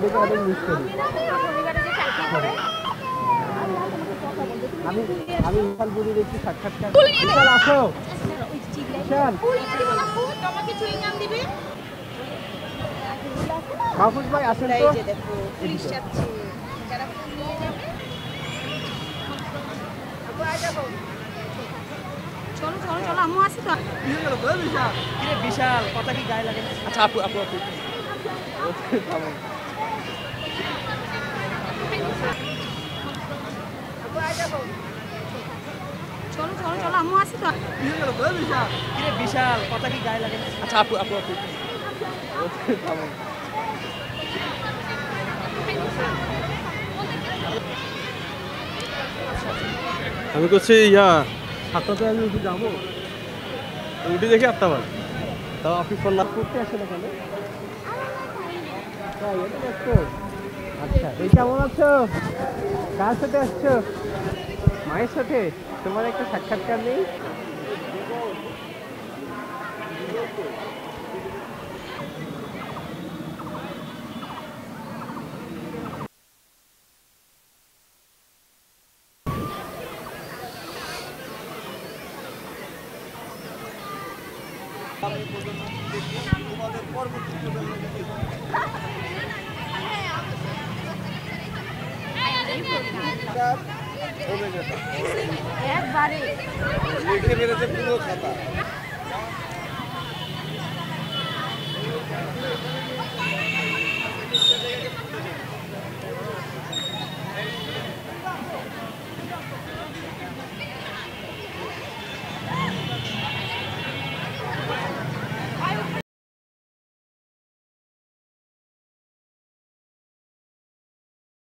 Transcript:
বৌদিকে অনেক মিস করি। আমি আমি বিশাল বৌদির একটু সাক্ষাৎকার। বিশাল আসো, বিশাল মাহফুজ ভাই আসেন তো। চলো চলো চলো, আম্মু আসি তো। বিশাল কথা কি গায়ে লাগে? আচ্ছা আপু আপু আপু চলো চলো চলো, আম্মু আসি তো। বিশাল কথা কি গায়ে লাগে? আচ্ছা আপু আপু আপু আমি করছি সাতটাতে আমি উঠে যাবো, উঠে দেখি 8টা বাজে। তাও আপনি ফোন না করতে আসে না কেন? তাই এটা দেখছো? আচ্ছা এই কেমন আছো? কার সাথে আসছো? মায়ের সাথে? তোমার একটা সাক্ষাৎকার নেই? একবারে লিখে মেরেছে পুরো খাতা।